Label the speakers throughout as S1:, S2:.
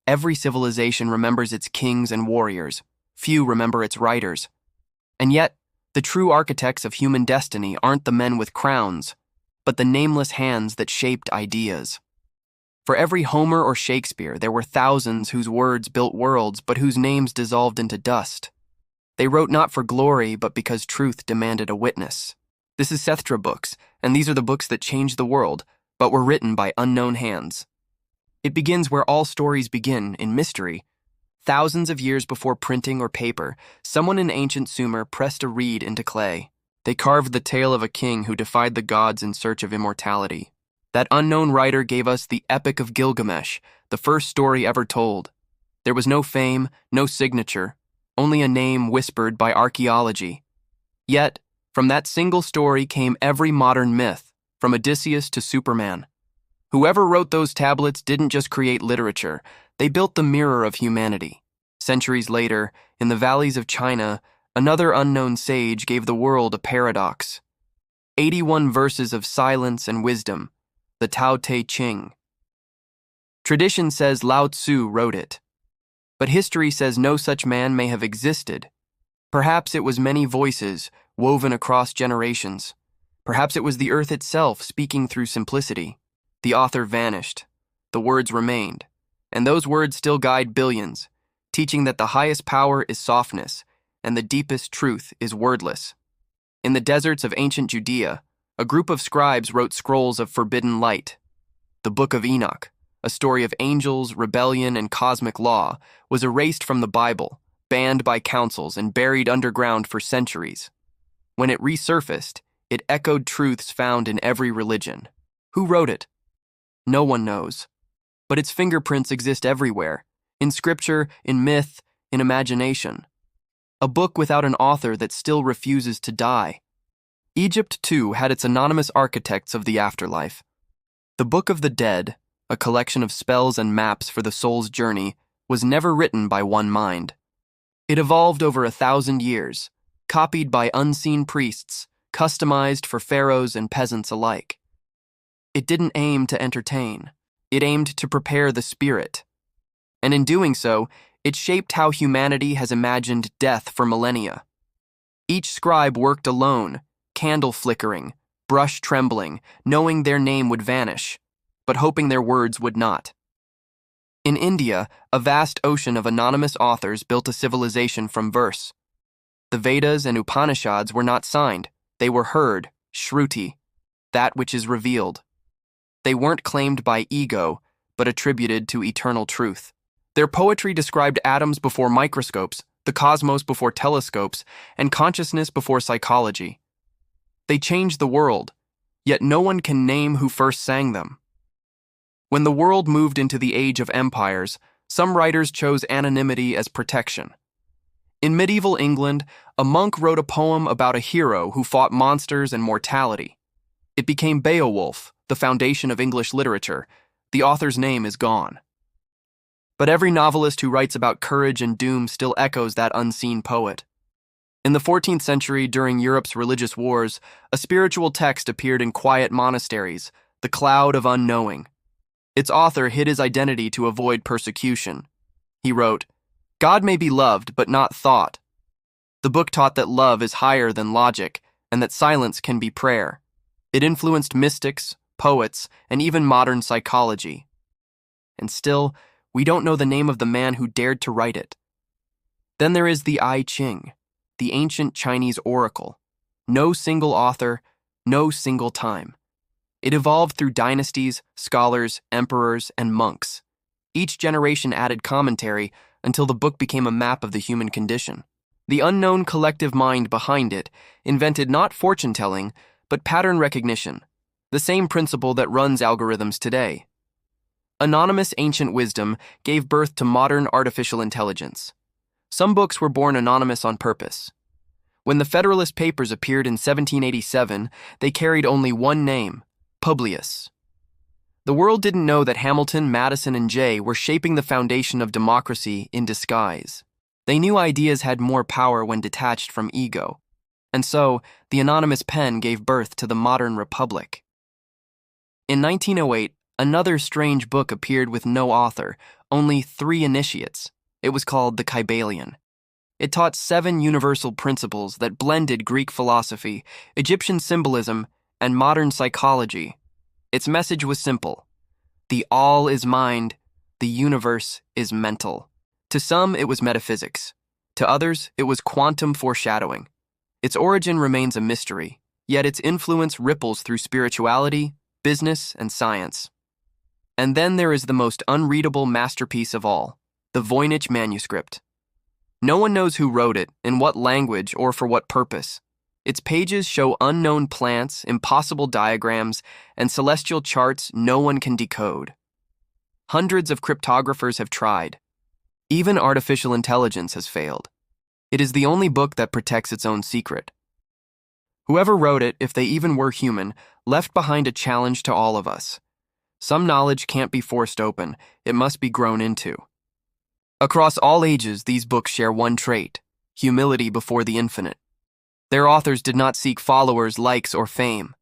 S1: Every civilization remembers its kings and warriors. Few remember its writers. And yet, the true architects of human destiny aren't the men with crowns, but the nameless hands that shaped ideas. For every Homer or Shakespeare, there were thousands whose words built worlds, but whose names dissolved into dust. They wrote not for glory, but because truth demanded a witness. This is Sethtra Books, and these are the books that changed the world, but were written by unknown hands. It begins where all stories begin, in mystery. Thousands of years before printing or paper, someone in ancient Sumer pressed a reed into clay. They carved the tale of a king who defied the gods in search of immortality. That unknown writer gave us the Epic of Gilgamesh, the first story ever told. There was no fame, no signature, only a name whispered by archaeology. Yet, from that single story came every modern myth, from Odysseus to Superman. Whoever wrote those tablets didn't just create literature, they built the mirror of humanity. Centuries later, in the valleys of China, another unknown sage gave the world a paradox. 81 verses of silence and wisdom, the Tao Te Ching. Tradition says Lao Tzu wrote it, but history says no such man may have existed. Perhaps it was many voices woven across generations. Perhaps it was the earth itself speaking through simplicity. The author vanished. The words remained. And those words still guide billions, teaching that the highest power is softness, and the deepest truth is wordless. In the deserts of ancient Judea, a group of scribes wrote scrolls of forbidden light. The Book of Enoch, a story of angels, rebellion, and cosmic law, was erased from the Bible, banned by councils, and buried underground for centuries. When it resurfaced, it echoed truths found in every religion. Who wrote it? No one knows. But its fingerprints exist everywhere, in scripture, in myth, in imagination. A book without an author that still refuses to die. Egypt, too, had its anonymous architects of the afterlife. The Book of the Dead, a collection of spells and maps for the soul's journey, was never written by one mind. It evolved over 1,000 years, copied by unseen priests, customized for pharaohs and peasants alike. It didn't aim to entertain. It aimed to prepare the spirit. And in doing so, it shaped how humanity has imagined death for millennia. Each scribe worked alone, candle flickering, brush trembling, knowing their name would vanish, but hoping their words would not. In India, a vast ocean of anonymous authors built a civilization from verse. The Vedas and Upanishads were not signed. They were heard, Shruti, that which is revealed. They weren't claimed by ego, but attributed to eternal truth. Their poetry described atoms before microscopes, the cosmos before telescopes, and consciousness before psychology. They changed the world, yet no one can name who first sang them. When the world moved into the age of empires, some writers chose anonymity as protection. In medieval England, a monk wrote a poem about a hero who fought monsters and mortality. It became Beowulf, the foundation of English literature. The author's name is gone. But every novelist who writes about courage and doom still echoes that unseen poet. In the 14th century, during Europe's religious wars, a spiritual text appeared in quiet monasteries, the Cloud of Unknowing. Its author hid his identity to avoid persecution. He wrote, "God may be loved, but not thought." The book taught that love is higher than logic, and that silence can be prayer. It influenced mystics, poets, and even modern psychology. And still, we don't know the name of the man who dared to write it. Then there is the I Ching, the ancient Chinese oracle. No single author, no single time. It evolved through dynasties, scholars, emperors, and monks. Each generation added commentary until the book became a map of the human condition. The unknown collective mind behind it invented not fortune-telling, but pattern recognition, the same principle that runs algorithms today. Anonymous ancient wisdom gave birth to modern artificial intelligence. Some books were born anonymous on purpose. When the Federalist Papers appeared in 1787, they carried only one name, Publius. The world didn't know that Hamilton, Madison, and Jay were shaping the foundation of democracy in disguise. They knew ideas had more power when detached from ego. And so, the anonymous pen gave birth to the modern republic. In 1908, another strange book appeared with no author, only 3 initiates. It was called the Kybalion. It taught 7 universal principles that blended Greek philosophy, Egyptian symbolism, and modern psychology. Its message was simple. The all is mind, the universe is mental. To some, it was metaphysics. To others, it was quantum foreshadowing. Its origin remains a mystery, yet its influence ripples through spirituality, business, and science. And then there is the most unreadable masterpiece of all, the Voynich manuscript. No one knows who wrote it, in what language, or for what purpose. Its pages show unknown plants, impossible diagrams, and celestial charts no one can decode. Hundreds of cryptographers have tried. Even artificial intelligence has failed. It is the only book that protects its own secret. Whoever wrote it, if they even were human, left behind a challenge to all of us. Some knowledge can't be forced open, it must be grown into. Across all ages, these books share one trait: humility before the infinite. Their authors did not seek followers, likes, or fame.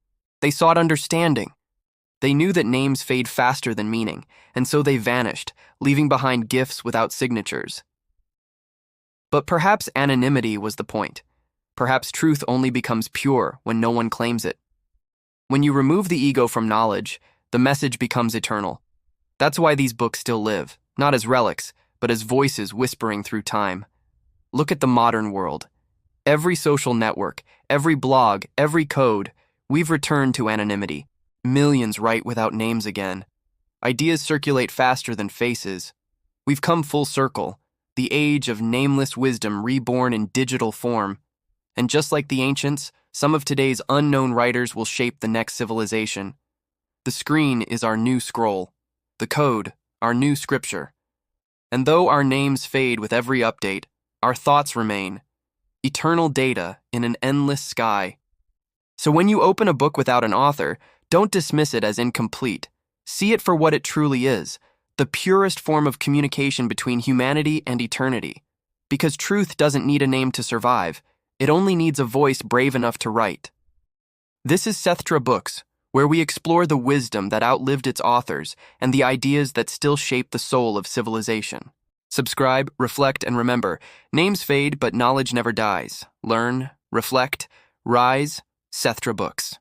S1: They sought understanding. They knew that names fade faster than meaning, and so they vanished, leaving behind gifts without signatures. But perhaps anonymity was the point. Perhaps truth only becomes pure when no one claims it. When you remove the ego from knowledge, the message becomes eternal. That's why these books still live, not as relics, but as voices whispering through time. Look at the modern world. Every social network, every blog, every code, we've returned to anonymity. Millions write without names again. Ideas circulate faster than faces. We've come full circle, the age of nameless wisdom reborn in digital form. And just like the ancients, some of today's unknown writers will shape the next civilization. The screen is our new scroll, the code, our new scripture. And though our names fade with every update, our thoughts remain, eternal data in an endless sky. So when you open a book without an author, don't dismiss it as incomplete. See it for what it truly is, the purest form of communication between humanity and eternity. Because truth doesn't need a name to survive, it only needs a voice brave enough to write. This is Sethtra Books, where we explore the wisdom that outlived its authors and the ideas that still shape the soul of civilization. Subscribe, reflect, and remember, names fade but knowledge never dies. Learn, reflect, rise, Sethtra Books.